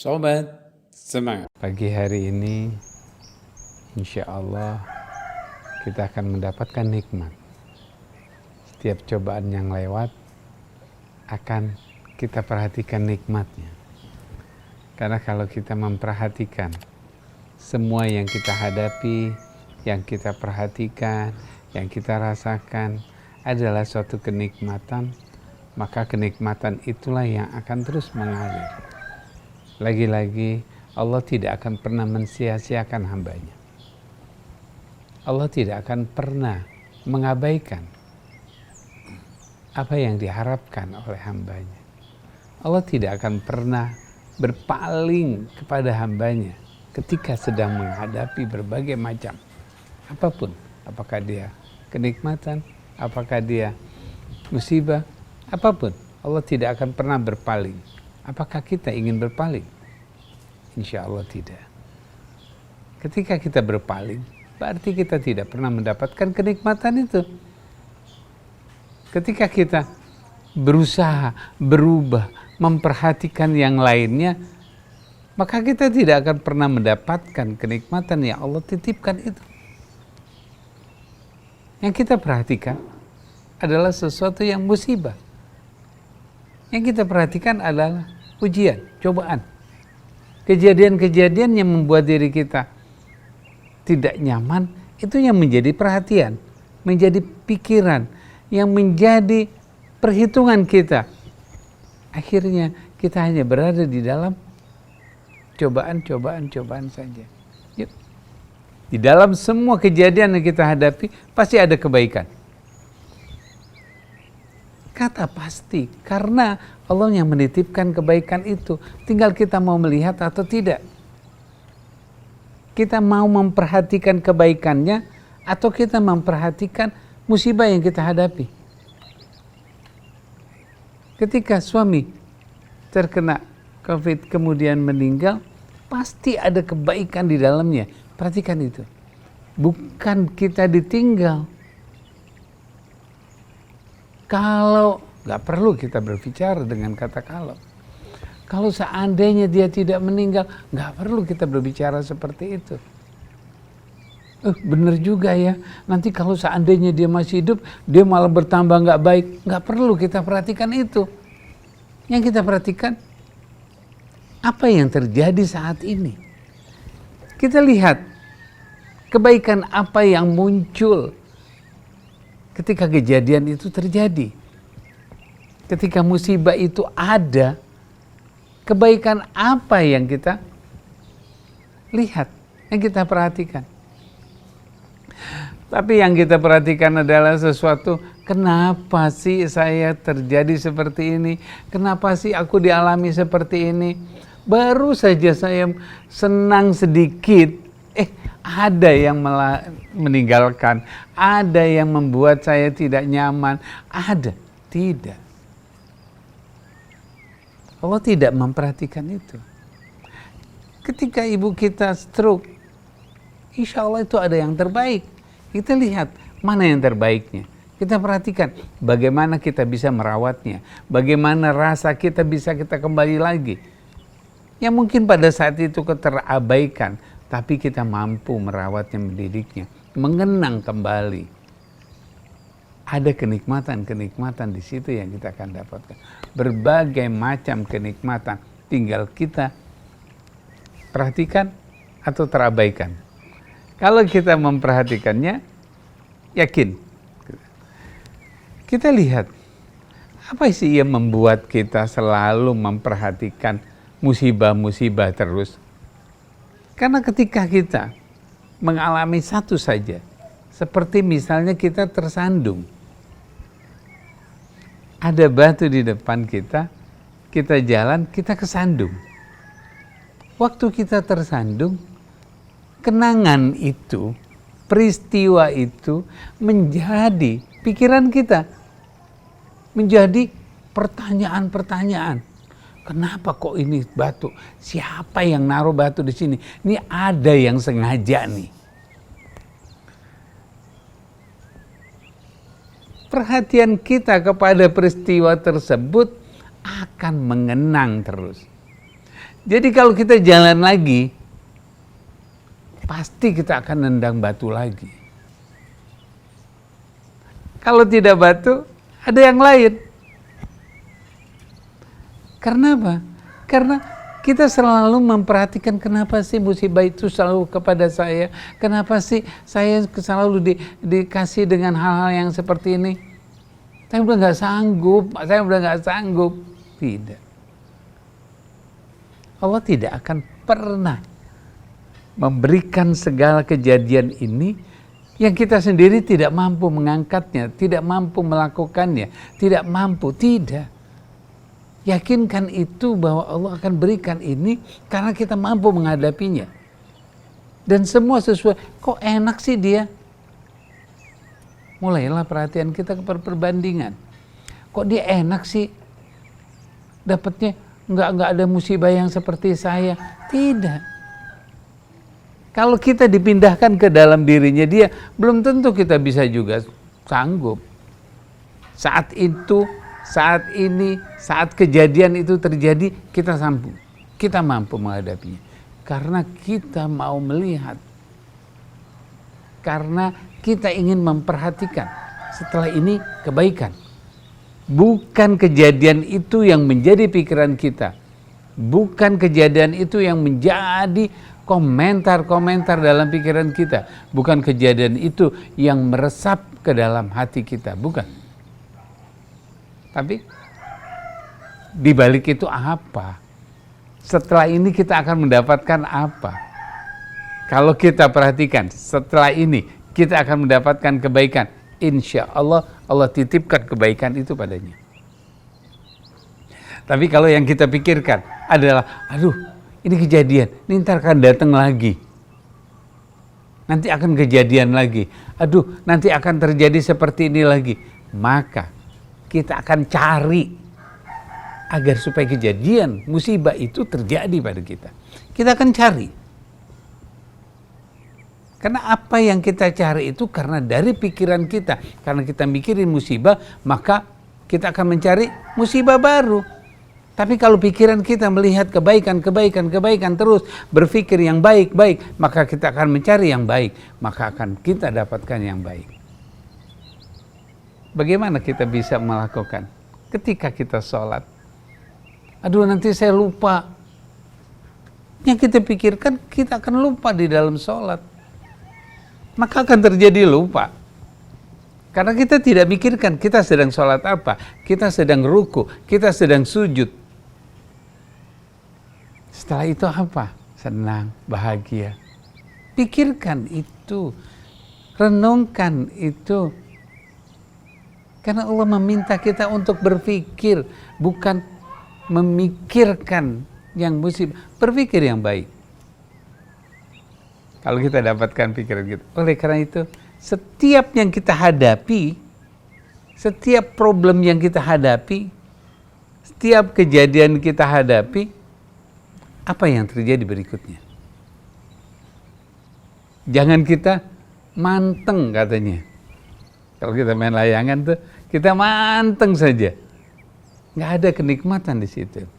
Sobat semangat. Pagi hari ini insya Allah kita akan mendapatkan nikmat. Setiap cobaan yang lewat akan kita perhatikan nikmatnya. Karena kalau kita memperhatikan semua yang kita hadapi, yang kita perhatikan, yang kita rasakan adalah suatu kenikmatan, maka kenikmatan itulah yang akan terus mengalir. Lagi-lagi Allah tidak akan pernah mensia-siakan hambanya. Allah tidak akan pernah mengabaikan apa yang diharapkan oleh hambanya. Allah tidak akan pernah berpaling kepada hambanya ketika sedang menghadapi berbagai macam apapun. Apakah dia kenikmatan, apakah dia musibah, apapun. Allah tidak akan pernah berpaling. Apakah kita ingin berpaling? Insya Allah tidak. Ketika kita berpaling, berarti kita tidak pernah mendapatkan kenikmatan itu. Ketika kita berusaha, berubah, memperhatikan yang lainnya, maka kita tidak akan pernah mendapatkan kenikmatan yang Allah titipkan itu. Yang kita perhatikan adalah sesuatu yang musibah. Yang kita perhatikan adalah ujian, cobaan. Kejadian-kejadian yang membuat diri kita tidak nyaman, itu yang menjadi perhatian, menjadi pikiran, yang menjadi perhitungan kita. Akhirnya kita hanya berada di dalam cobaan saja. Yuk. Di dalam semua kejadian yang kita hadapi, pasti ada kebaikan. Kata pasti, karena Allah yang menitipkan kebaikan itu. Tinggal kita mau melihat atau tidak. Kita mau memperhatikan kebaikannya atau kita memperhatikan musibah yang kita hadapi. Ketika suami terkena COVID kemudian meninggal, pasti ada kebaikan di dalamnya. Perhatikan itu. Bukan kita ditinggal. Kalau, nggak perlu kita berbicara dengan kata kalau. Kalau seandainya dia tidak meninggal, nggak perlu kita berbicara seperti itu. Bener juga ya, nanti kalau seandainya dia masih hidup, dia malah bertambah nggak baik. Nggak perlu kita perhatikan itu. Yang kita perhatikan, apa yang terjadi saat ini. Kita lihat, kebaikan apa yang muncul ketika kejadian itu terjadi. Ketika musibah itu ada, kebaikan apa yang kita lihat, yang kita perhatikan. Tapi yang kita perhatikan adalah sesuatu, kenapa sih saya terjadi seperti ini? Kenapa sih aku dialami seperti ini? Baru saja saya senang sedikit, ada yang meninggalkan, ada yang membuat saya tidak nyaman, ada, tidak. Allah tidak memperhatikan itu. Ketika ibu kita stroke, insya Allah itu ada yang terbaik. Kita lihat mana yang terbaiknya. Kita perhatikan bagaimana kita bisa merawatnya, bagaimana rasa kita bisa kita kembali lagi. Yang mungkin pada saat itu terabaikan, tapi kita mampu merawatnya, mendidiknya, mengenang kembali. Ada kenikmatan-kenikmatan di situ yang kita akan dapatkan. Berbagai macam kenikmatan, tinggal kita perhatikan atau terabaikan. Kalau kita memperhatikannya, yakin. Kita lihat, apa sih yang membuat kita selalu memperhatikan musibah-musibah terus? Karena ketika kita mengalami satu saja, seperti misalnya kita tersandung. Ada batu di depan kita jalan, kita kesandung. Waktu kita tersandung, kenangan itu, peristiwa itu menjadi pikiran kita. Menjadi pertanyaan-pertanyaan. Kenapa kok ini batu? Siapa yang naruh batu di sini? Ini ada yang sengaja nih. Perhatian kita kepada peristiwa tersebut akan mengenang terus. Jadi kalau kita jalan lagi, pasti kita akan nendang batu lagi. Kalau tidak batu, ada yang lain. Karena apa? Karena kita selalu memperhatikan kenapa sih musibah itu selalu kepada saya, kenapa sih saya selalu dikasih dengan hal-hal yang seperti ini. Saya udah nggak sanggup. Tidak. Allah tidak akan pernah memberikan segala kejadian ini yang kita sendiri tidak mampu mengangkatnya, tidak mampu melakukannya, tidak. Yakinkan itu bahwa Allah akan berikan ini karena kita mampu menghadapinya. Dan semua sesuai, kok enak sih dia? Mulailah perhatian kita ke perbandingan. Kok dia enak sih? Dapatnya nggak ada musibah yang seperti saya. Tidak. Kalau kita dipindahkan ke dalam dirinya dia, belum tentu kita bisa juga sanggup. Saat itu, saat ini, saat kejadian itu terjadi, kita mampu menghadapinya. Karena kita mau melihat. Karena kita ingin memperhatikan. Setelah ini kebaikan. Bukan kejadian itu yang menjadi pikiran kita. Bukan kejadian itu yang menjadi komentar-komentar dalam pikiran kita. Bukan kejadian itu yang meresap ke dalam hati kita. Bukan. Tapi di balik itu apa? Setelah ini kita akan mendapatkan apa? Kalau kita perhatikan, setelah ini kita akan mendapatkan kebaikan. Insya Allah, Allah titipkan kebaikan itu padanya. Tapi kalau yang kita pikirkan adalah, aduh, ini kejadian, ini ntar akan datang lagi. Nanti akan kejadian lagi. Aduh, nanti akan terjadi seperti ini lagi. Maka kita akan cari agar supaya kejadian musibah itu terjadi pada kita. Kita akan cari. Karena apa yang kita cari itu karena dari pikiran kita. Karena kita mikirin musibah, maka kita akan mencari musibah baru. Tapi kalau pikiran kita melihat kebaikan terus, berpikir yang baik, maka kita akan mencari yang baik. Maka akan kita dapatkan yang baik. Bagaimana kita bisa melakukan? Ketika kita sholat. Aduh, nanti saya lupa. Yang kita pikirkan, kita akan lupa di dalam sholat. Maka akan terjadi lupa. Karena kita tidak mikirkan kita sedang sholat apa, kita sedang ruku, kita sedang sujud. Setelah itu apa? Senang, bahagia. Pikirkan itu, renungkan itu. Karena Allah meminta kita untuk berpikir, bukan memikirkan yang musibah. Berpikir yang baik. Kalau kita dapatkan pikiran kita. Oleh karena itu, setiap yang kita hadapi, setiap problem yang kita hadapi, setiap kejadian kita hadapi, apa yang terjadi berikutnya? Jangan kita manteng katanya. Kalau kita main layangan tuh, kita manteng saja. Nggak ada kenikmatan di situ.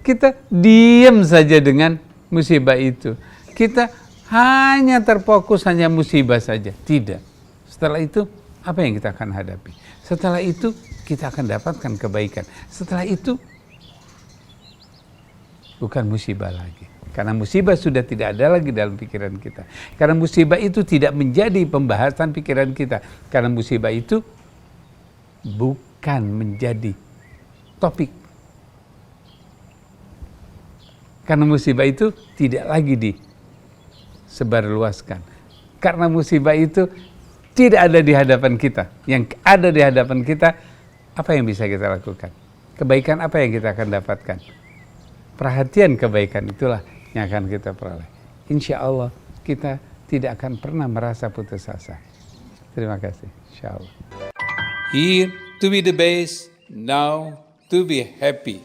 Kita diam saja dengan musibah itu. Kita hanya terfokus hanya musibah saja. Tidak. Setelah itu, apa yang kita akan hadapi? Setelah itu, kita akan dapatkan kebaikan. Setelah itu, bukan musibah lagi. Karena musibah sudah tidak ada lagi dalam pikiran kita. Karena musibah itu tidak menjadi pembahasan pikiran kita. Karena musibah itu bukan menjadi topik. Karena musibah itu tidak lagi disebarluaskan. Karena musibah itu tidak ada di hadapan kita. Yang ada di hadapan kita, apa yang bisa kita lakukan? Kebaikan apa yang kita akan dapatkan? Perhatian kebaikan itulah yang akan kita peroleh. Insya Allah kita tidak akan pernah merasa putus asa. Terima kasih. Insya Allah. Here to be the best, now to be happy.